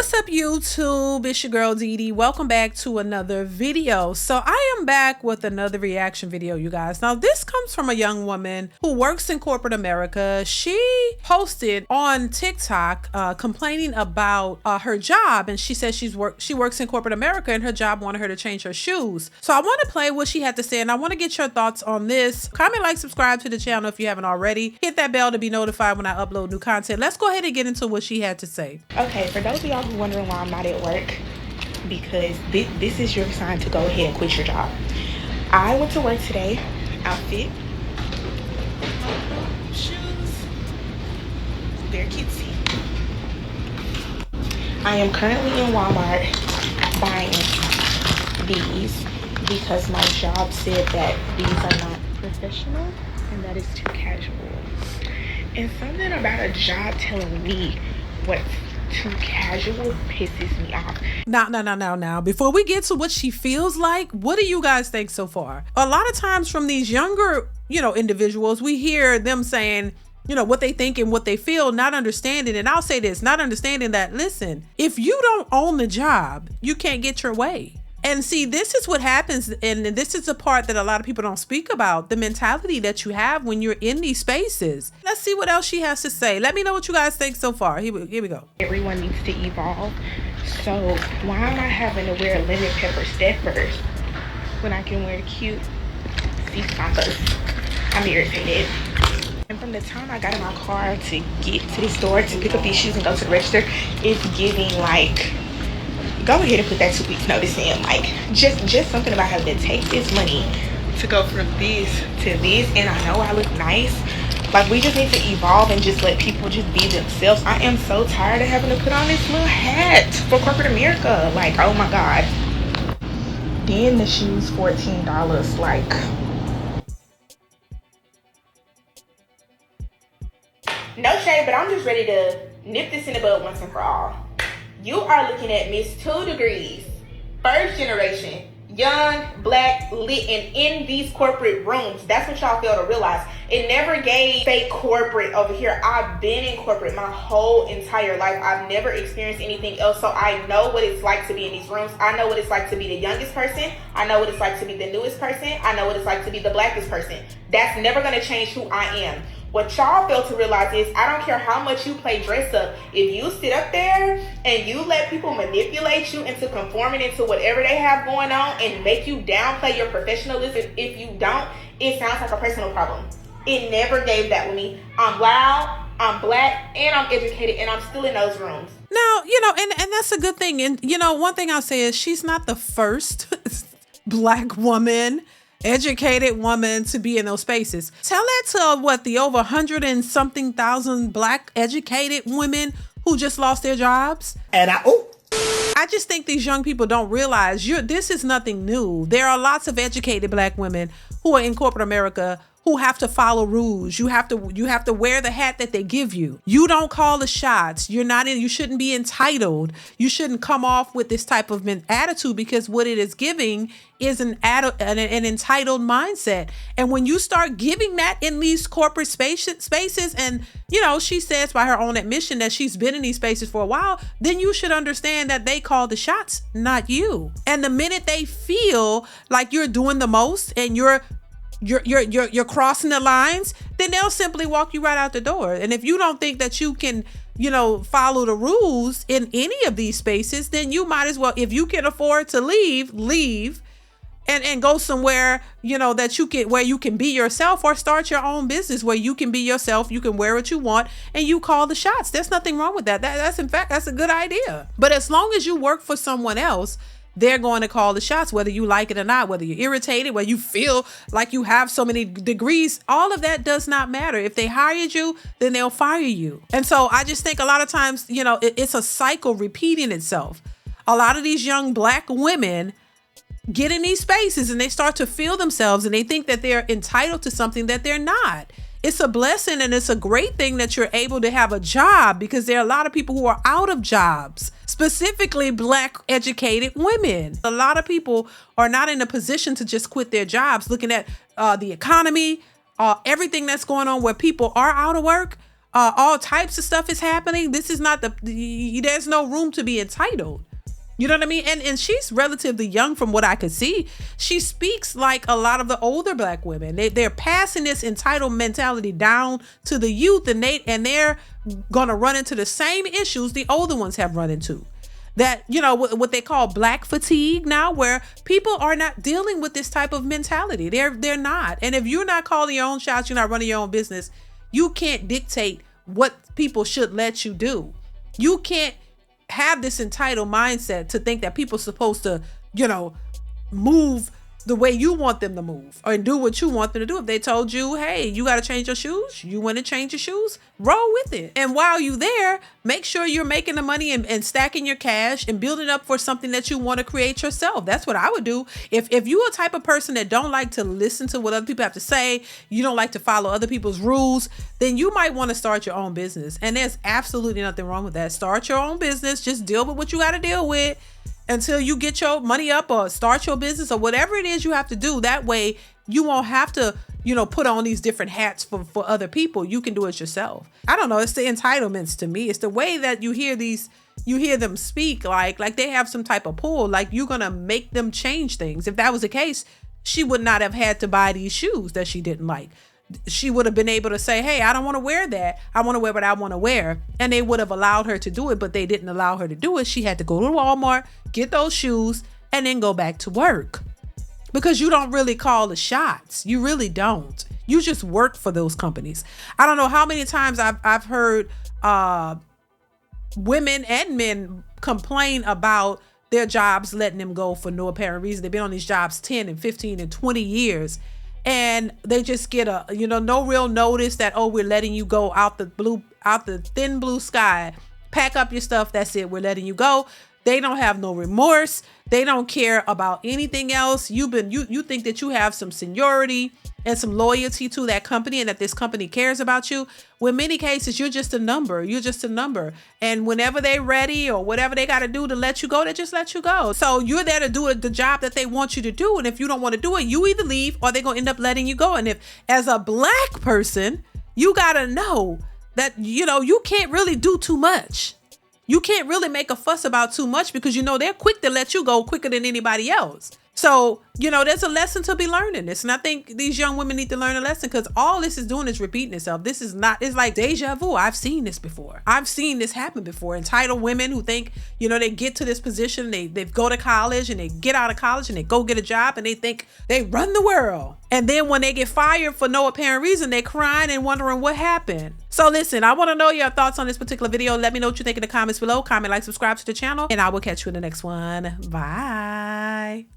What's up, YouTube? It's your girl DeeDee. Welcome back to another video. So I am back with another reaction video, you guys. Now this comes from a young woman who works in corporate America. She posted on TikTok complaining about her job, and she says she works in corporate America and her job wanted her to change her shoes. So I want to play what she had to say, and I want to get your thoughts on this. Comment, like, subscribe to the channel if you haven't already. Hit that bell to be notified when I upload new content. Let's go ahead and get into what she had to say. Okay, for those of y'all who wondering why I'm not at work, because this is your sign to go ahead and quit your job. I went to work today, outfit, shoes, very cutesy. I am currently in Walmart buying these because my job said that these are not professional and that is too casual. And something about a job telling me what's too casual pisses me off. Now, before we get to what she feels like, what do you guys think so far? A lot of times from these younger, individuals, we hear them saying, what they think and what they feel, not understanding. And I'll say this, not understanding that, listen, if you don't own the job, you can't get your way. And see, this is what happens, and this is the part that a lot of people don't speak about, the mentality that you have when you're in these spaces. Let's see what else she has to say. Let me know what you guys think so far. Here we go. Everyone needs to evolve. So why am I having to wear lemon pepper steppers when I can wear cute sea stompers? I'm irritated. And from the time I got in my car to get to the store to pick up these shoes and go to the register, it's giving like, go ahead and put that 2 weeks notice in. Like, just something about having to take this money to go from this to this. And I know I look nice. Like, we just need to evolve and just let people just be themselves. I am so tired of having to put on this little hat for corporate America. Like, oh my God. Then the shoes $14. Like, no shade, but I'm just ready to nip this in the bud once and for all. You are looking at Miss 2 Degrees, first generation, young, black, lit, and in these corporate rooms. That's what y'all fail to realize. It never gave fake corporate over here. I've been in corporate my whole entire life. I've never experienced anything else, so I know what it's like to be in these rooms. I know what it's like to be the youngest person. I know what it's like to be the newest person. I know what it's like to be the blackest person. That's never going to change who I am. What y'all fail to realize is, I don't care how much you play dress up, if you sit up there and you let people manipulate you into conforming into whatever they have going on and make you downplay your professionalism, if you don't, it sounds like a personal problem. It never gave that with me. I'm loud, I'm black, and I'm educated, and I'm still in those rooms. Now, and that's a good thing. And, one thing I'll say is she's not the first black woman, educated woman to be in those spaces. Tell that to the over 100 and something thousand black educated women who just lost their jobs. And I just think these young people don't realize this is nothing new. There are lots of educated black women who are in corporate America who have to follow rules. You have to wear the hat that they give you. You don't call the shots. You shouldn't be entitled. You shouldn't come off with this type of attitude, because what it is giving is an entitled mindset. And when you start giving that in these corporate spaces, and she says by her own admission that she's been in these spaces for a while, then you should understand that they call the shots, not you. And the minute they feel like you're doing the most and you're crossing the lines, then they'll simply walk you right out the door. And if you don't think that you can, follow the rules in any of these spaces, then you might as well, if you can afford to leave and go somewhere, where you can be yourself, or start your own business where you can be yourself, you can wear what you want, and you call the shots. There's nothing wrong with that. That's in fact, that's a good idea. But as long as you work for someone else, they're going to call the shots, whether you like it or not, whether you're irritated, whether you feel like you have so many degrees. All of that does not matter. If they hired you, then they'll fire you. And so I just think a lot of times, it's a cycle repeating itself. A lot of these young black women get in these spaces and they start to feel themselves and they think that they're entitled to something that they're not. It's a blessing and it's a great thing that you're able to have a job, because there are a lot of people who are out of jobs, specifically black educated women. A lot of people are not in a position to just quit their jobs. Looking at the economy, everything that's going on where people are out of work, All types of stuff is happening. This is not there's no room to be entitled. You know what I mean? And she's relatively young from what I could see. She speaks like a lot of the older black women. They're passing this entitled mentality down to the youth, and they're gonna run into the same issues the older ones have run into. That, you know, what they call black fatigue now, where people are not dealing with this type of mentality. They're not. And if you're not calling your own shots, you're not running your own business, you can't dictate what people should let you do. You can't have this entitled mindset to think that people are supposed to, you know, move the way you want them to move or do what you want them to do. If they told you, hey, you got to change your shoes, you want to change your shoes, roll with it. And while you're there, make sure you're making the money and stacking your cash and building up for something that you want to create yourself. That's what I would do. If you're a type of person that don't like to listen to what other people have to say, you don't like to follow other people's rules, then you might want to start your own business. And there's absolutely nothing wrong with that. Start your own business. Just deal with what you got to deal with until you get your money up or start your business or whatever it is you have to do. That way you won't have to, you know, put on these different hats for other people. You can do it yourself. I don't know. It's the entitlements to me. It's the way that you hear them speak like they have some type of pull, like you're going to make them change things. If that was the case, she would not have had to buy these shoes that she didn't like. She would have been able to say, hey, I don't want to wear that. I want to wear what I want to wear. And they would have allowed her to do it, but they didn't allow her to do it. She had to go to Walmart, get those shoes, and then go back to work. Because you don't really call the shots. You really don't. You just work for those companies. I don't know how many times I've heard women and men complain about their jobs letting them go for no apparent reason. They've been on these jobs 10 and 15 and 20 years. And they just get no real notice that, oh, we're letting you go out the thin blue sky. Pack up your stuff. That's it. We're letting you go. They don't have no remorse. They don't care about anything else. You think that you have some seniority and some loyalty to that company and that this company cares about you. When in many cases, you're just a number. You're just a number. And whenever they're ready or whatever they got to do to let you go, they just let you go. So you're there to do the job that they want you to do. And if you don't want to do it, you either leave or they're going to end up letting you go. And if as a black person, you got to know that, you know, you can't really do too much. You can't really make a fuss about too much because, you know, they're quick to let you go quicker than anybody else. So, you know, there's a lesson to be learned in this. And I think these young women need to learn a lesson because all this is doing is repeating itself. This is not, it's like deja vu. I've seen this before. I've seen this happen before. Entitled women who think, you know, they get to this position, they go to college and they get out of college and they go get a job and they think they run the world. And then when they get fired for no apparent reason, they're crying and wondering what happened. So listen, I want to know your thoughts on this particular video. Let me know what you think in the comments below. Comment, like, subscribe to the channel, and I will catch you in the next one. Bye.